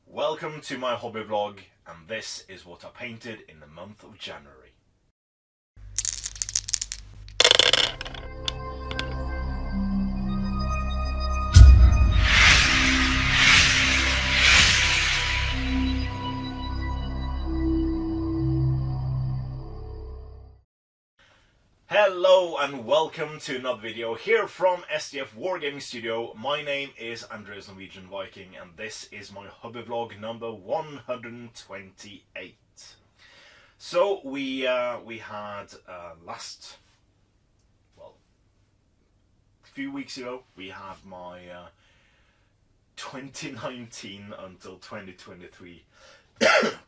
Welcome to my hobby vlog, and this is what I painted in the month of January. Hello and welcome to another video here from SDF Wargaming Studio. My name is Andreas, Norwegian Viking, and this is my hobby vlog number 128. So we had a few weeks ago, we had my 2019 until 2023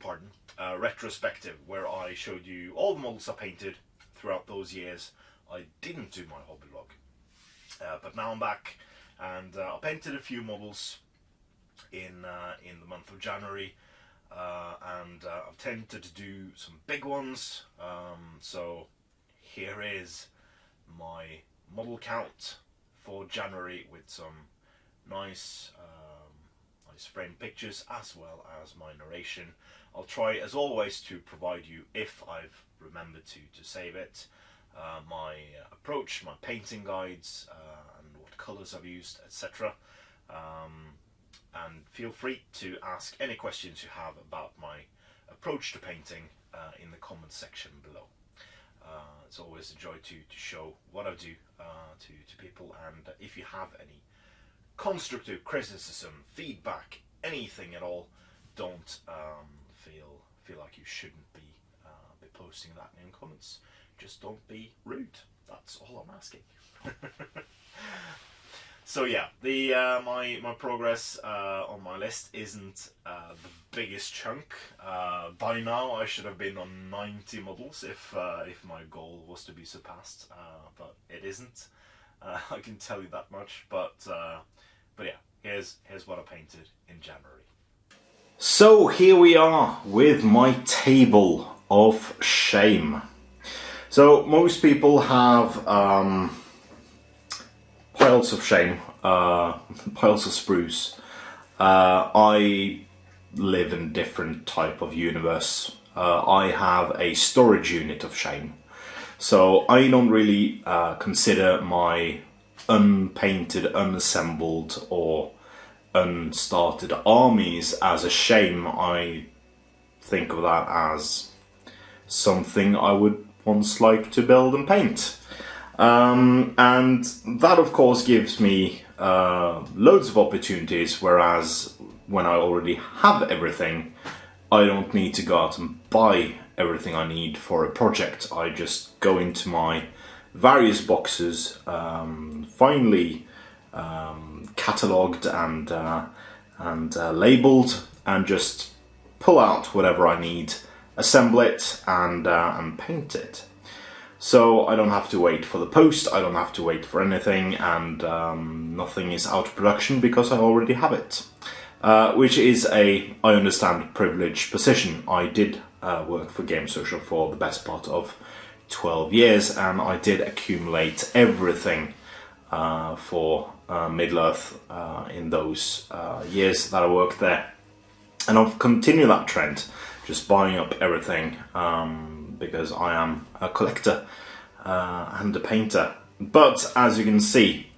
pardon, retrospective, where I showed you all the models I painted throughout those years. I didn't do my hobby vlog, but now I'm back, and I painted a few models in the month of January, and I've tended to do some big ones. So here is my model count for January with some nice framed pictures as well as my narration. I'll try as always to provide you, if I've remembered to save it, my approach, my painting guides, and what colours I've used, etc. And feel free to ask any questions you have about my approach to painting in the comments section below. It's always a joy to show what I do to people, and if you have any constructive criticism, feedback, anything at all, don't feel like you shouldn't be posting that in comments. Just don't be rude. That's all I'm asking. So yeah, the my progress on my list isn't the biggest chunk. By now I should have been on 90 models if my goal was to be surpassed, but it isn't. I can tell you that much. But yeah, here's what I painted in January. So here we are with my table of shame. So most people have piles of shame, piles of sprues. I live in a different type of universe. I have a storage unit of shame. So I don't really consider my unpainted, unassembled or unstarted armies as a shame. I think of that as something I would once like to build and paint. And that of course gives me loads of opportunities, whereas when I already have everything, I don't need to go out and buy everything I need for a project. I just go into my various boxes, finely catalogued and labelled, and just pull out whatever I need, assemble it, and paint it. So I don't have to wait for the post, I don't have to wait for anything, and nothing is out of production because I already have it. Which is I understand, privileged position. I did work for Game Social for the better part of 12 years, and I did accumulate everything for Middle-earth in those years that I worked there. And I've continued that trend, just buying up everything, because I am a collector and a painter. But as you can see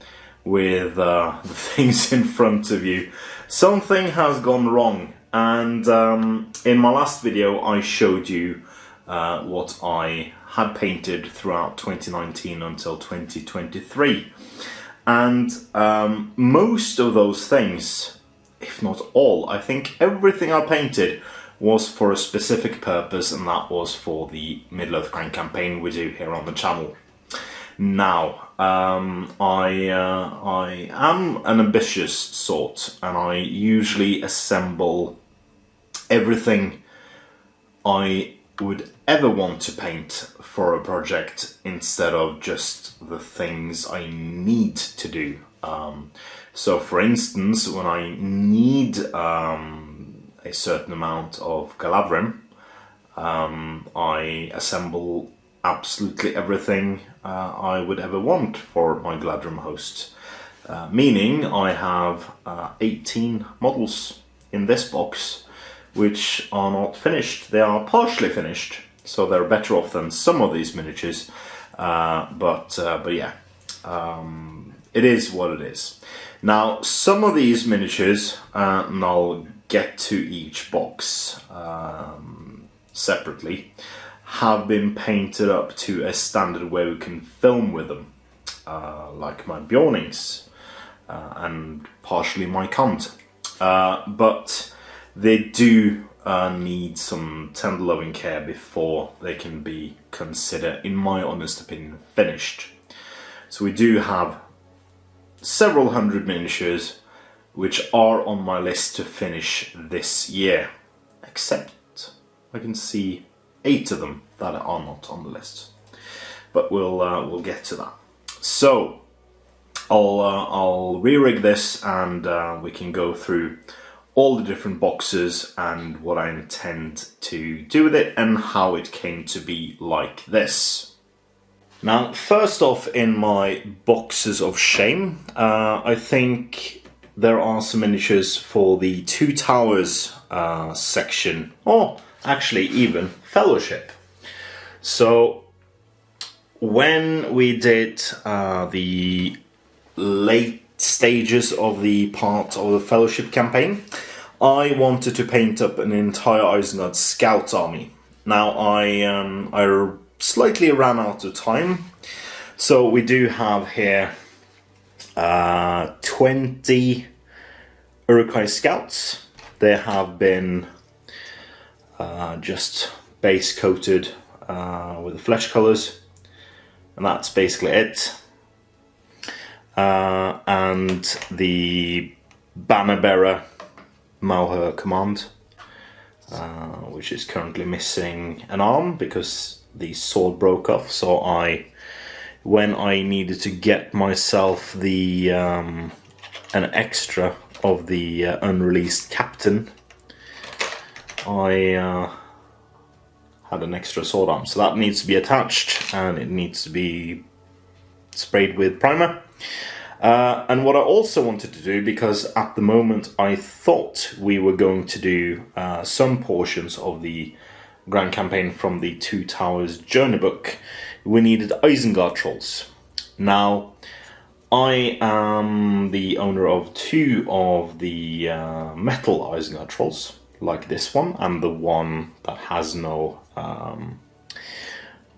with the things in front of you, something has gone wrong. And in my last video I showed you what I had painted throughout 2019 until 2023. And most of those things, if not all, I think everything I painted was for a specific purpose, and that was for the Middle-earth Grand campaign we do here on the channel. Now, I am an ambitious sort, and I usually assemble everything I would ever want to paint for a project instead of just the things I need to do. So for instance, when I need a certain amount of gadrim, I assemble absolutely everything I would ever want for my gadrim host. Meaning I have 18 models in this box which are not finished. They are partially finished, so they're better off than some of these miniatures. But yeah, it is what it is. Now, some of these miniatures, and I'll get to each box separately, have been painted up to a standard where we can film with them, like my Bjornings and partially my Kant. But they do need some tender loving care before they can be considered, in my honest opinion, finished. So we do have several hundred miniatures which are on my list to finish this year, except I can see 8 of them that are not on the list, but we'll get to that. So I'll re-rig this, and we can go through all the different boxes and what I intend to do with it and how it came to be like this. Now, first off, in my boxes of shame, I think there are some miniatures for the Two Towers section, or actually even Fellowship. So when we did the late stages of the part of the Fellowship campaign, I wanted to paint up an entire Isengard scout army. Now I slightly ran out of time, so we do have here 20 Uruk-hai scouts. They have been just base coated with the flesh colours, and that's basically it. And the banner bearer Mauher command, which is currently missing an arm because the sword broke off. So when I needed to get myself the an extra of the unreleased captain, I had an extra sword arm, so that needs to be attached and it needs to be sprayed with primer. And what I also wanted to do, because at the moment I thought we were going to do some portions of the Grand Campaign from the Two Towers journey book, we needed Isengard trolls. Now, I am the owner of 2 of the metal Isengard trolls, like this one, and the one that has no,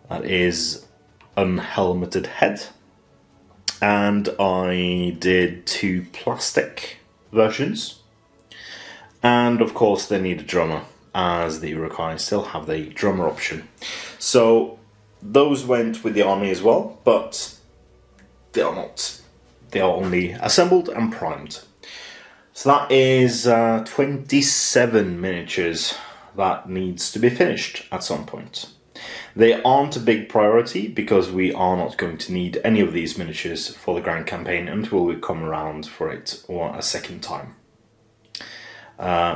that is unhelmeted head. And I did 2 plastic versions, and of course they need a drummer, as the Uruk-hai still have the drummer option. So those went with the army as well, but they are not. They are only assembled and primed. So that is 27 miniatures that needs to be finished at some point. They aren't a big priority because we are not going to need any of these miniatures for the Grand Campaign until we come around for it or a second time.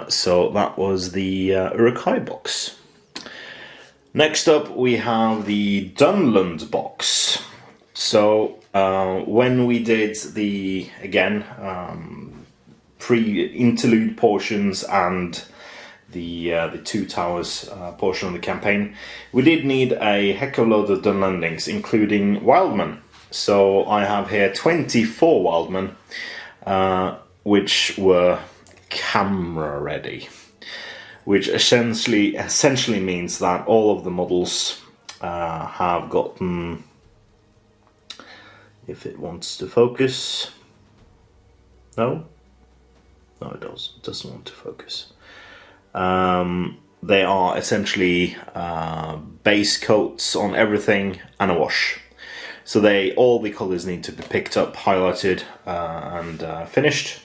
So that was the Uruk-hai box. Next up we have the Dunland box. So when we did the, again, pre-interlude portions and the Two Towers portion of the campaign, we did need a heck of a load of Dunlandings, including Wildmen. So I have here 24 Wildmen, which were camera ready, which essentially means that all of the models have gotten, if it wants to focus, no it doesn't want to focus. They are essentially base coats on everything and a wash. So all the colours need to be picked up, highlighted and finished.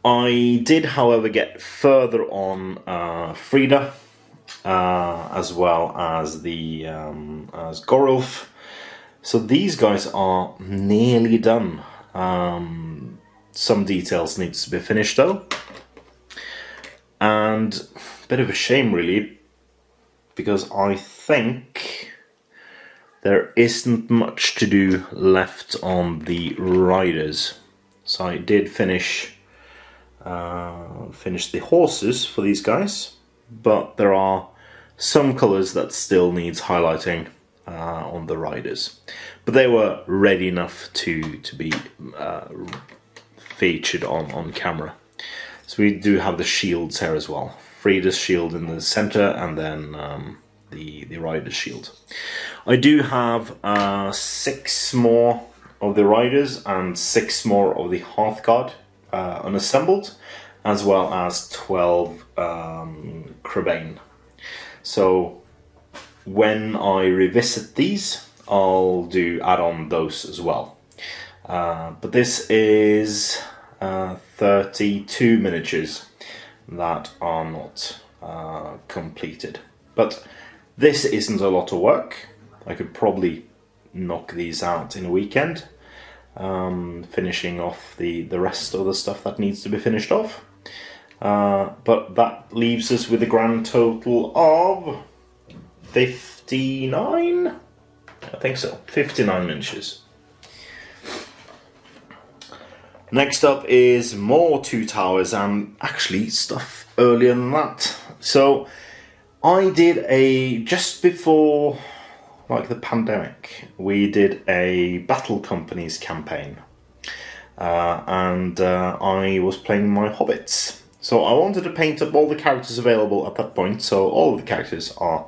I did, however, get further on Frida, as well as the as Gorulf. So these guys are nearly done. Some details needs to be finished though. And a bit of a shame really, because I think there isn't much to do left on the riders. So I did finish finished the horses for these guys, but there are some colours that still needs highlighting on the riders. But they were ready enough to be featured on camera. So we do have the shields here as well. Frida's shield in the center, and then the rider's shield. I do have 6 more of the riders and 6 more of the Hearthguard unassembled, as well as 12 Crabane. So when I revisit these, I'll do add on those as well. But this is 32 miniatures that are not completed. But this isn't a lot of work. I could probably knock these out in a weekend, finishing off the rest of the stuff that needs to be finished off. But that leaves us with a grand total of 59? I think so, 59 miniatures. Next up is more Two Towers, and actually stuff earlier than that. So I did just before like the pandemic, we did a Battle Companies campaign, and I was playing my hobbits. So I wanted to paint up all the characters available at that point, so all of the characters are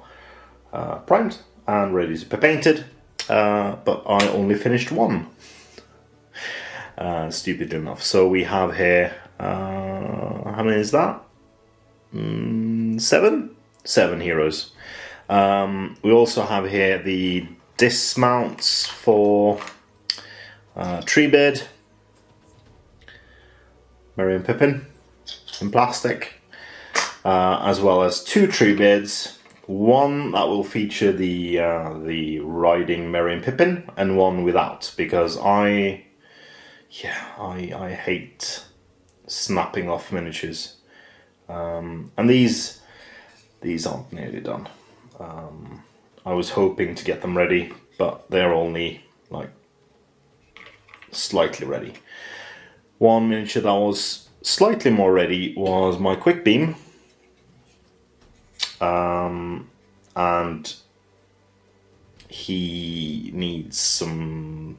primed and ready to be painted, but I only finished one. Stupid enough. So we have here, how many is that? 7? 7 heroes. We also have here the dismounts for Treebeard, Merry and Pippin in plastic, as well as 2 Treebeards, one that will feature the riding Merry and Pippin, and one without, because I hate snapping off miniatures, and these aren't nearly done. I was hoping to get them ready, but they're only like slightly ready. One miniature that was slightly more ready was my Quick Beam, and he needs some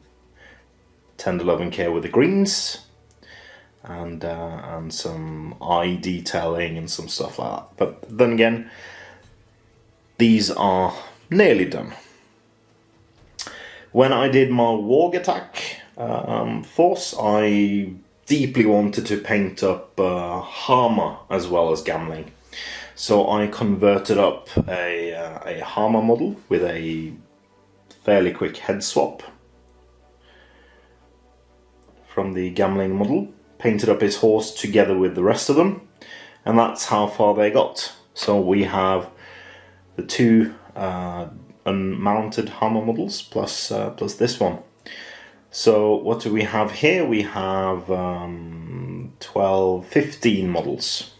tender loving care with the greens, and some eye detailing and some stuff like that. But then again, these are nearly done. When I did my Warg Attack force, I deeply wanted to paint up Hama as well as Gamling. So I converted up a Hama model with a fairly quick head swap from the Gamling model, painted up his horse together with the rest of them, and that's how far they got. So we have the 2 unmounted Hammer models plus this one. So what do we have here? We have 15 models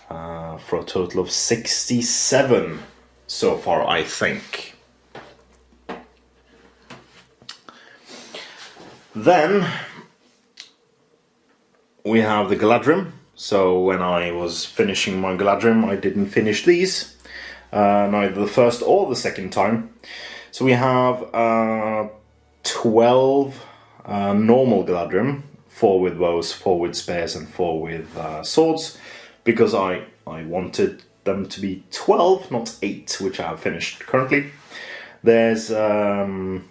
for a total of 67 so far, I think. Then we have the Galadrim. So when I was finishing my Galadrim, I didn't finish these, neither the first or the second time. So we have 12 normal Galadrim, 4 with bows, 4 with spears, and 4 with swords, because I wanted them to be 12, not 8, which I have finished currently. There's a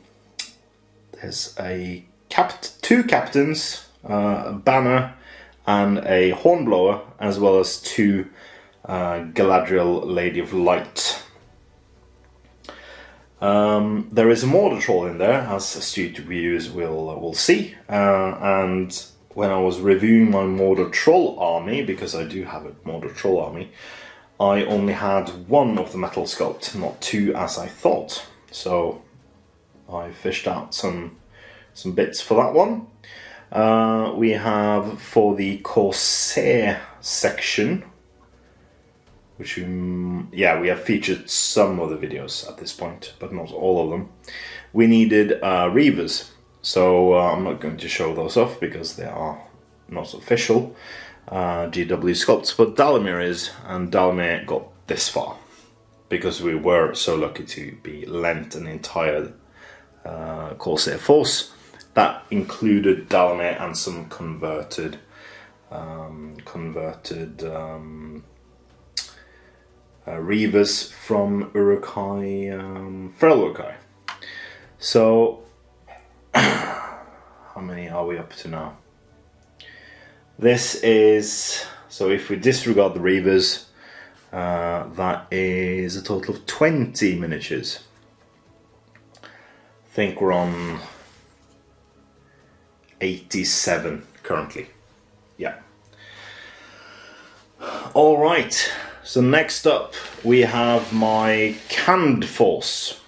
2 captains, a banner, and a hornblower, as well as 2 Galadriel Lady of Light. There is a Mordor troll in there, as astute viewers will see, and when I was reviewing my Mordor troll army, because I do have a Mordor troll army, I only had 1 of the metal sculpt, not 2 as I thought. So I fished out some bits for that one. We have for the Corsair section, which we have featured some of the videos at this point, but not all of them. We needed Reavers, so I'm not going to show those off because they are not official. GW sculpts, but Dalamir is, and Dalamir got this far because we were so lucky to be lent an entire Corsair force that included Dalamir and some converted Reavers from Feral Uruk-hai. So, how many are we up to now? This is, so if we disregard the Reavers, that is a total of 20 miniatures. I think we're on 87 currently. Yeah. Alright, so next up we have my canned force.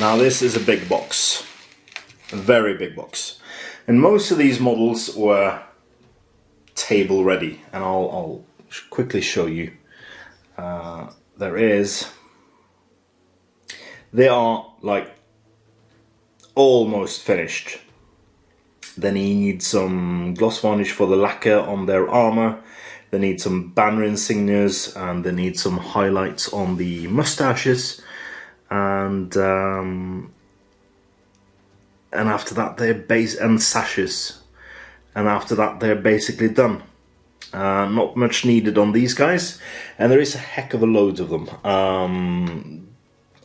Now this is a big box, a very big box, and most of these models were table ready, and I'll quickly show you. They are like almost finished. They need some gloss varnish for the lacquer on their armor. They need some banner insignias, and they need some highlights on the mustaches, and after that they're sashes, and after that they're basically done. Not much needed on these guys, and there is a heck of a load of them.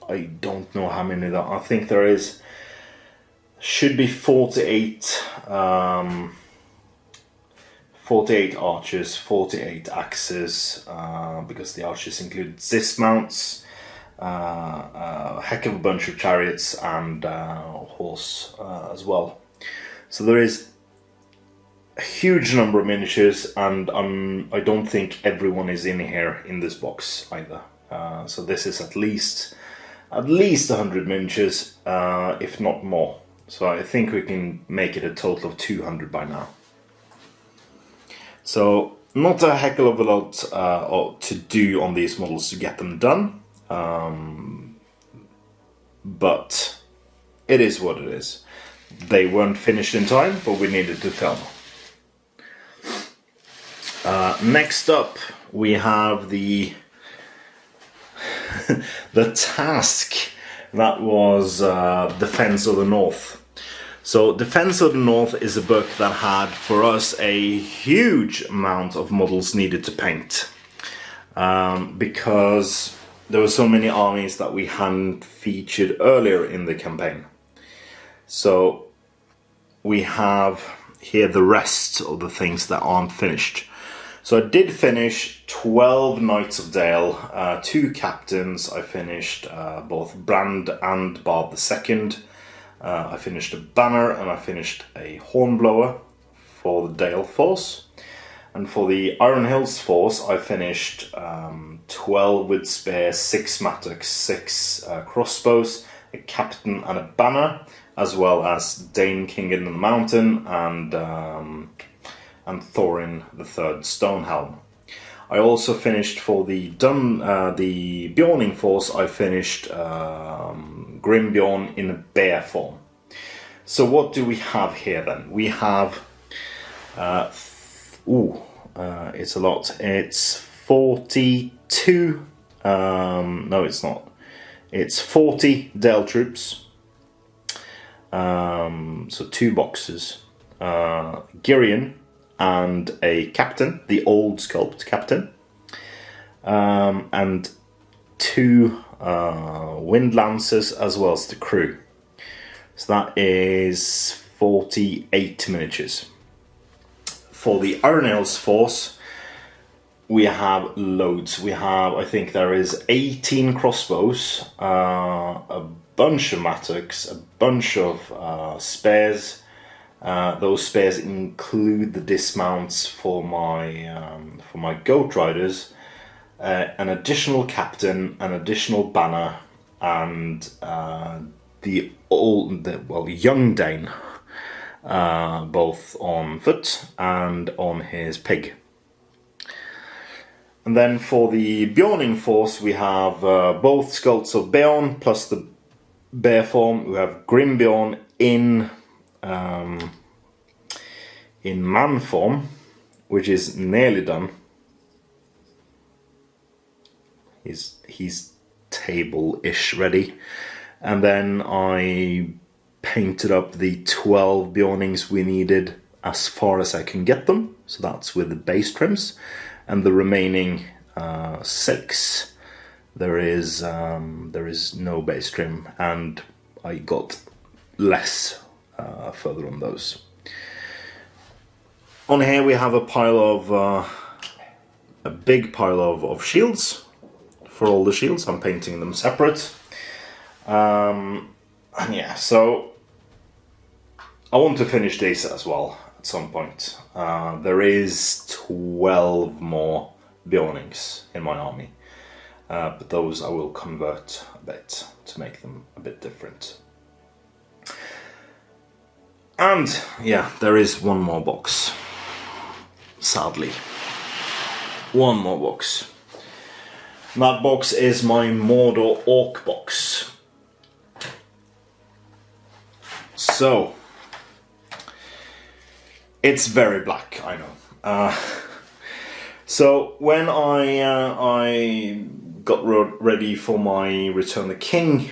I don't know how many there are. I think there is, should be 48 archers, 48 axes, because the archers include dismounts, a heck of a bunch of chariots, and horse as well. So there is a huge number of miniatures, and I don't think everyone is in here in this box either. So this is at least 100 miniatures, if not more. So I think we can make it a total of 200 by now. So not a heck of a lot to do on these models to get them done, but it is what it is. They weren't finished in time, but we needed to film. Next up, we have the the task that was Defense of the North. So Defense of the North is a book that had for us a huge amount of models needed to paint, because there were so many armies that we hadn't featured earlier in the campaign. So we have here the rest of the things that aren't finished. So I did finish 12 Knights of Dale, 2 captains. I finished both Brand and Barb II. I finished a banner, and I finished a hornblower for the Dale force. And for the Iron Hills force, I finished 12 with spears, 6 mattocks, 6 crossbows, a captain and a banner, as well as Dane King in the Mountain and Thorin III Stonehelm. I also finished for the Bjorning force. I finished Grimbjorn in a bear form. So what do we have here then? We have it's a lot. It's 42. No, it's not. It's 40 Dale troops. So 2 boxes. Girion and a captain, the old sculpt captain, and 2 wind lancers, as well as the crew. So that is 48 miniatures. For the Iron Hills force, we have loads. We have, I think there is 18 crossbows, a bunch of mattocks, a bunch of spears. Those spears include the dismounts for my goat riders, an additional captain, an additional banner, and the young Dane, both on foot and on his pig. And then for the Bjorning force, we have both sculpts of Beorn plus the bear form. We have Grimbjorn in man form, which is nearly done. He's table-ish ready. And then I painted up the 12 Bjornings we needed as far as I can get them. So that's with the base trims. And the remaining 6, there is no base trim, and I got less further on those. On here we have a pile of a big pile of shields. For all the shields, I'm painting them separate. And yeah, so I want to finish these as well at some point. There is 12 more Bjornings in my army, but those I will convert a bit to make them a bit different. And yeah, there is one more box. Sadly, one more box. That box is my Mordor Orc box. So, it's very black, I know. So when I got ready for my Return the King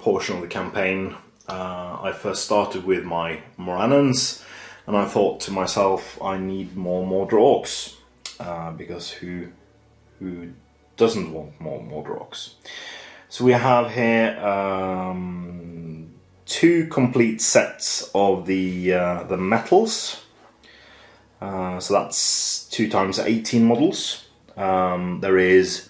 portion of the campaign, I first started with my Morannons, and I thought to myself, I need more Mordor Orcs, because who doesn't want more Mordor Orcs? So we have here 2 complete sets of the metals. So that's 2 times 18 models. There is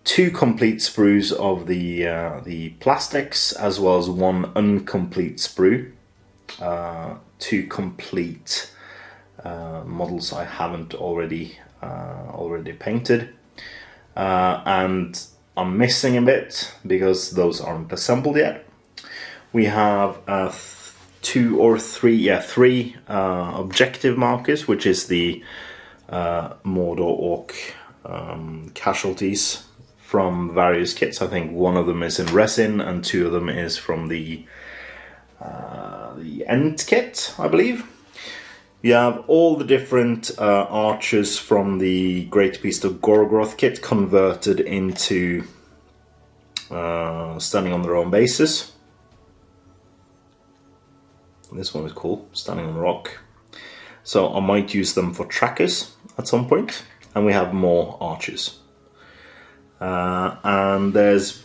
2 complete sprues of the plastics, as well as 1 incomplete sprue. 2 complete models I haven't already painted. And I'm missing a bit because those aren't assembled yet. We have 3 objective markers, which is the Mordor Orc casualties from various kits. I think 1 of them is in resin and 2 of them is from the End kit, I believe. You have all the different archers from the Great Beast of Gorgoroth kit converted into standing on their own bases. This one is cool, standing on a rock. So I might use them for trackers at some point. And we have more archers. And there's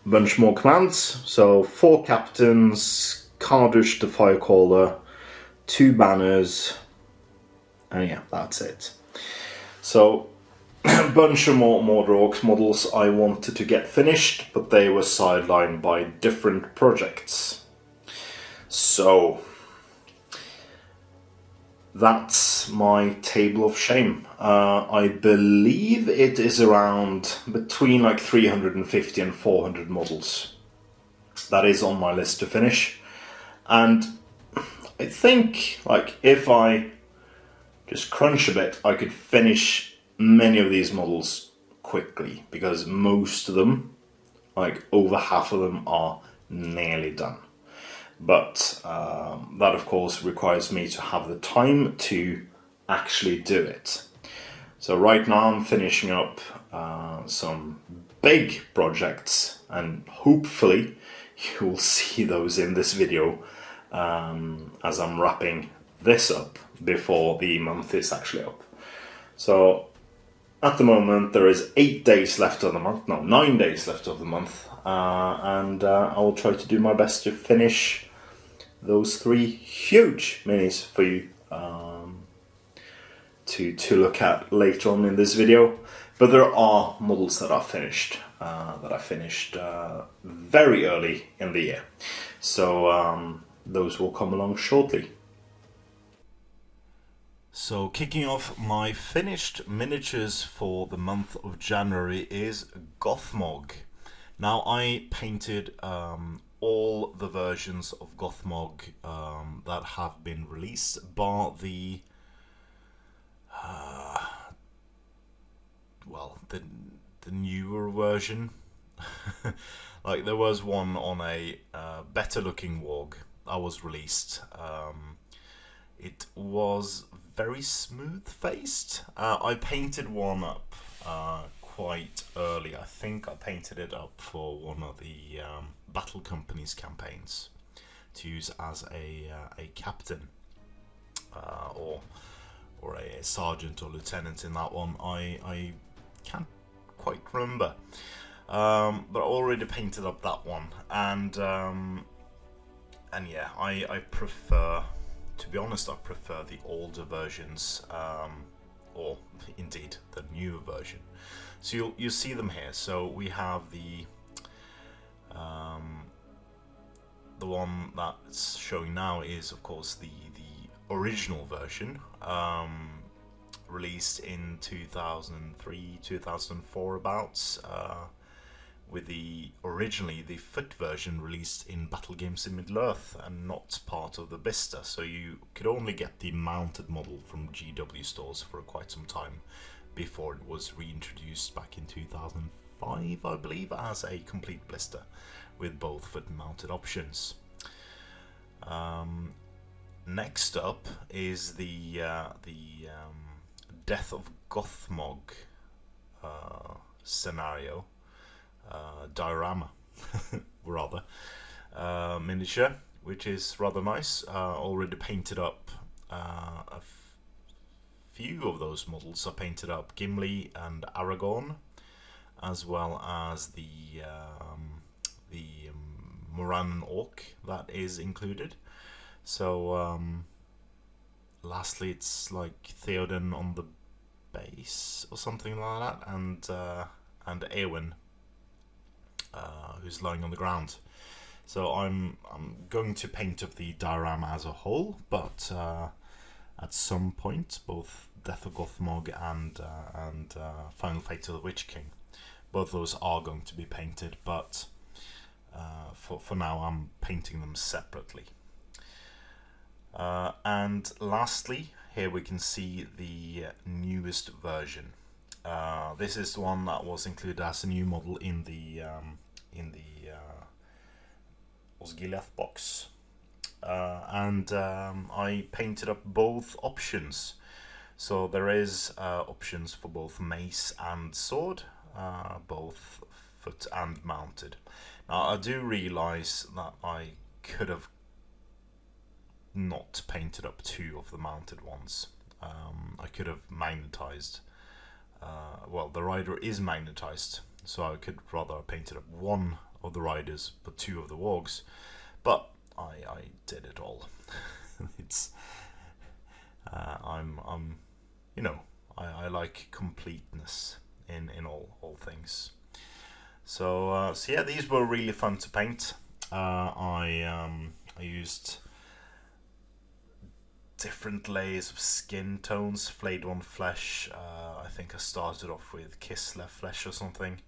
a bunch more commands. So 4 captains, Kardush the Firecaller, 2 banners, and yeah, that's it. So a bunch of more Mordor Orcs models I wanted to get finished, but they were sidelined by different projects. So that's my table of shame. I believe it is around between like 350 and 400 models. That is on my list to finish. And I think, like, if I just crunch a bit, I could finish many of these models quickly, because most of them, like over half of them, are nearly done. But that of course requires me to have the time to actually do it. So right now I'm finishing up some big projects, and hopefully you will see those in this video as I'm wrapping this up before the month is actually up. So at the moment there is 8 days left of the month, no, 9 days left of the month, and I will try to do my best to finish those 3 huge minis for you to look at later on in this video. But there are models that are finished, that I finished very early in the year, so those will come along shortly. So kicking off my finished miniatures for the month of January is Gothmog. Now I painted all the versions of Gothmog that have been released, bar the the newer version. Like there was one on a better looking warg that was released. It was very smooth-faced. I painted one up quite early. I think I painted it up for one of the Battle Company's campaigns to use as a captain or a sergeant or lieutenant in that one. I can't quite remember, but I already painted up that one, and yeah, I prefer, to be honest, I prefer the older versions, or indeed the newer version. So you'll see them here. So we have the one that's showing now is, of course, the original version, released in 2003, 2004 abouts, with originally the foot version released in Battle Games in Middle-earth and not part of the Vista, so you could only get the mounted model from GW stores for quite some time before it was reintroduced back in 2005, I believe, as a complete blister with both foot mounted options. Next up is the Death of Gothmog scenario, diorama rather, miniature, which is rather nice. Already painted up a few of those models. I painted up Gimli and Aragorn, as well as the Moran Orc that is included. So lastly, it's like Theoden on the base or something like that, and Eowyn, who's lying on the ground. So I'm going to paint up the diorama as a whole, but at some point, both Death of Gothmog and Final Fate of the Witch King, both those are going to be painted, but for now I'm painting them separately. And lastly, here we can see the newest version. This is the one that was included as a new model in the Osgiliath box, and I painted up both options. So there is options for both mace and sword, both foot and mounted. Now I do realise that I could have not painted up two of the mounted ones. I could have magnetized, well, the rider is magnetized, so I could rather have painted up one of the riders but two of the wargs, but I did it all. It's I'm you know, I like completeness in all things. So yeah, these were really fun to paint. I used different layers of skin tones, flayed one flesh. I think I started off with Kislev flesh or something.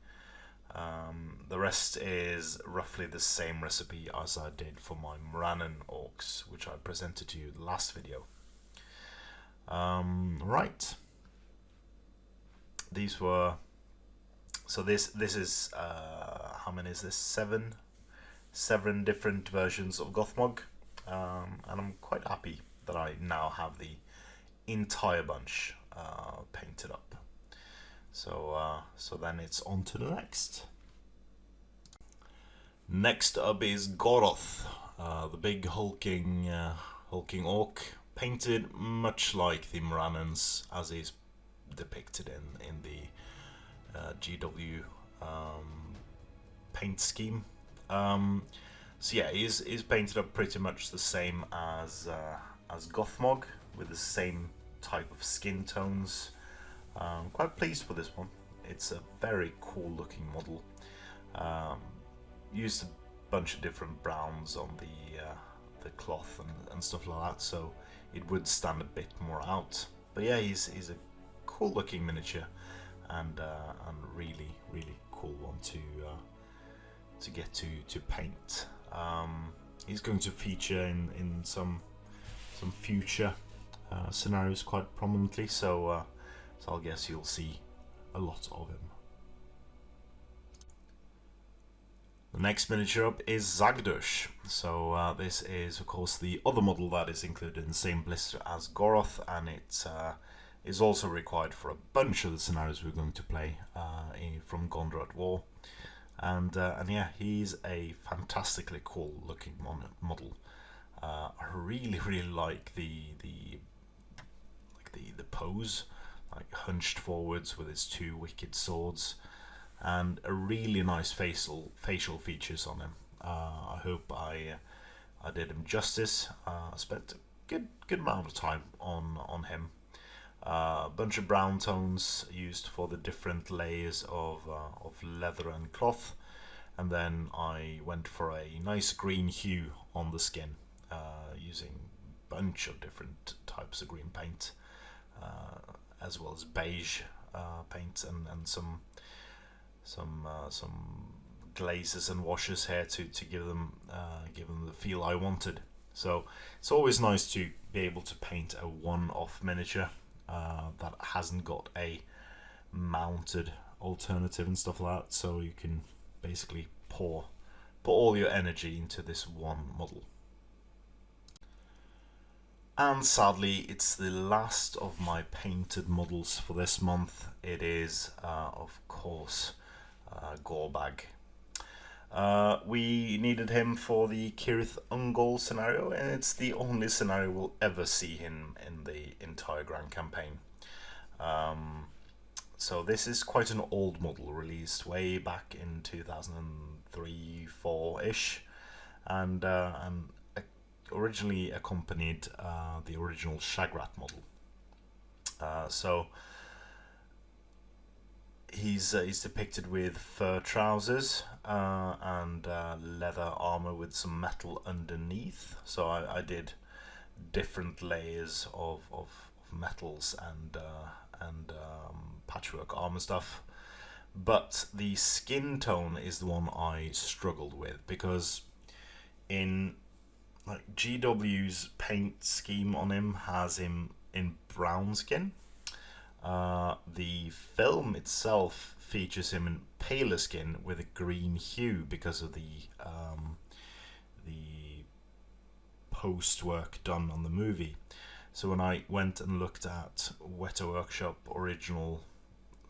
The rest is roughly the same recipe as I did for my Moranen orcs, which I presented to you in the last video. Right. These were, so this is how many is this? Seven different versions of Gothmog, and I'm quite happy that I now have the entire bunch painted up. So then it's on to the next. Next up is Goroth, the big hulking orc, painted much like the Moranens as is depicted in the GW paint scheme. So yeah, he's painted up pretty much the same as Gothmog, with the same type of skin tones. I'm quite pleased with this one. It's a very cool looking model. Used a bunch of different browns on the cloth and stuff like that, so it would stand a bit more out. But yeah, he's a cool looking miniature, and really cool one to get to paint. He's going to feature in some future scenarios quite prominently, so I guess you'll see a lot of him. The next miniature up is Zagdush. So this is of course the other model that is included in the same blister as Goroth, and it is also required for a bunch of the scenarios we're going to play from Goblin War. And yeah, he's a fantastically cool looking model. I really like the pose, like hunched forwards with his two wicked swords, and a really nice facial features on him. I hope I did him justice. I spent a good amount of time on him. A bunch of brown tones used for the different layers of leather and cloth, and then I went for a nice green hue on the skin, using a bunch of different types of green paint, as well as beige paint and some glazes and washes here to give them the feel I wanted. So it's always nice to be able to paint a one-off miniature that hasn't got a mounted alternative and stuff like that, so you can basically put all your energy into this one model. And sadly, it's the last of my painted models for this month. It is, of course, Gorbag. We needed him for the Cirith Ungol scenario, and it's the only scenario we'll ever see him in the entire Grand Campaign. So this is quite an old model, released way back in 2003-4-ish, and originally accompanied the original Shagrat model. So he's depicted with fur trousers and leather armor with some metal underneath. So I did different layers of metals and patchwork armor stuff, but the skin tone is the one I struggled with, because in like GW's paint scheme on him has him in brown skin. The film itself features him in paler skin with a green hue because of the post work done on the movie. So when I went and looked at Weta Workshop original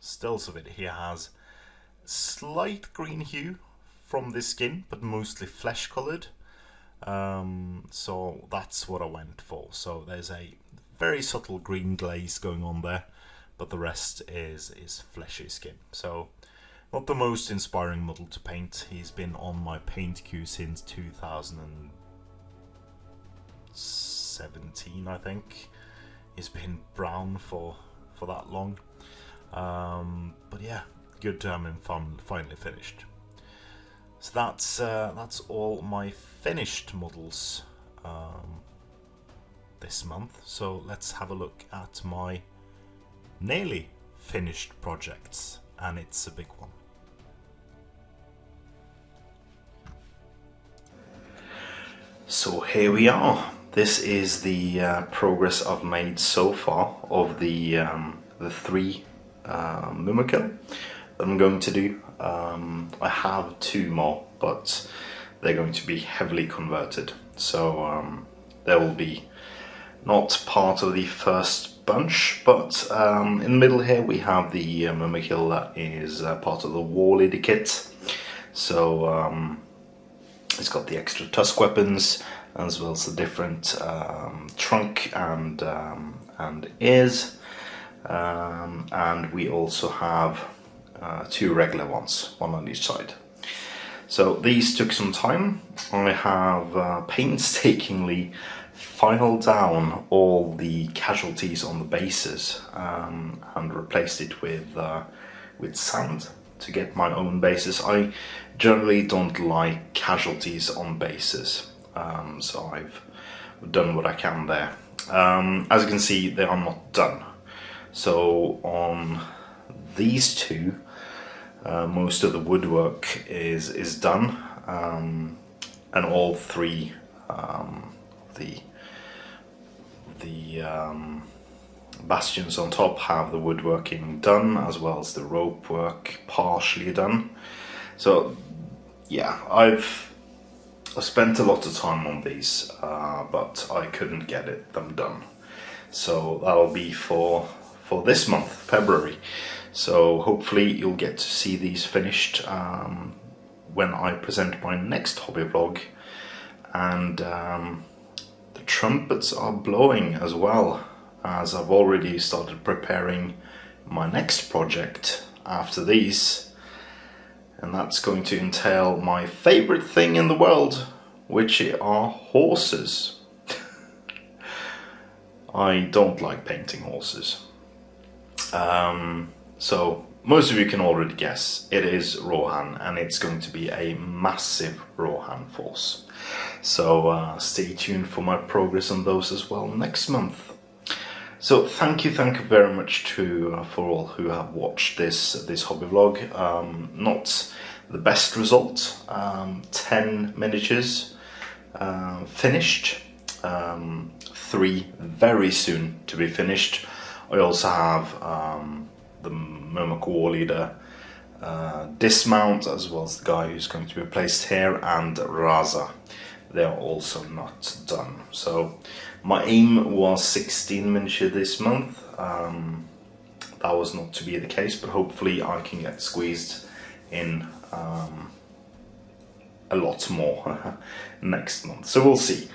stills of it, he has slight green hue from the skin, but mostly flesh coloured. So that's what I went for. So there's a very subtle green glaze going on there, but the rest is fleshy skin. So not the most inspiring model to paint. He's been on my paint queue since 2017, I think. He's been brown for that long. But yeah, good to have him finally finished. So that's all my finished models this month. So let's have a look at my nearly finished projects, and it's a big one. So here we are. This is the progress I've made so far of the 3 Mimikill that I'm going to do. I have 2 more, but they're going to be heavily converted, so they will be not part of the first bunch, but in the middle here we have the Mimikill that is part of the War Leader kit. So it's got the extra tusk weapons, as well as the different trunk and ears, and we also have 2 regular ones, one on each side. So these took some time. I have painstakingly filed down all the casualties on the bases and replaced it with sand to get my own bases. I generally don't like casualties on bases, so I've done what I can there. As you can see, they are not done. So on these 2, most of the woodwork is done, and all 3 the bastions on top have the woodworking done, as well as the rope work partially done. So yeah, I've spent a lot of time on these, but I couldn't get them done. So that'll be for this month, February. So hopefully you'll get to see these finished when I present my next hobby vlog. And the trumpets are blowing as well, as I've already started preparing my next project after these. And that's going to entail my favorite thing in the world, which are horses. I don't like painting horses. So most of you can already guess, it is Rohan, and it's going to be a massive Rohan force. So stay tuned for my progress on those as well next month. So thank you very much for all who have watched this hobby vlog. Not the best result, 10 miniatures finished, 3 very soon to be finished. I also have the Murmuk War Leader dismount, as well as the guy who's going to be placed here, and Raza. They are also not done. So my aim was 16 miniature this month. That was not to be the case, but hopefully I can get squeezed in a lot more next month. So we'll see.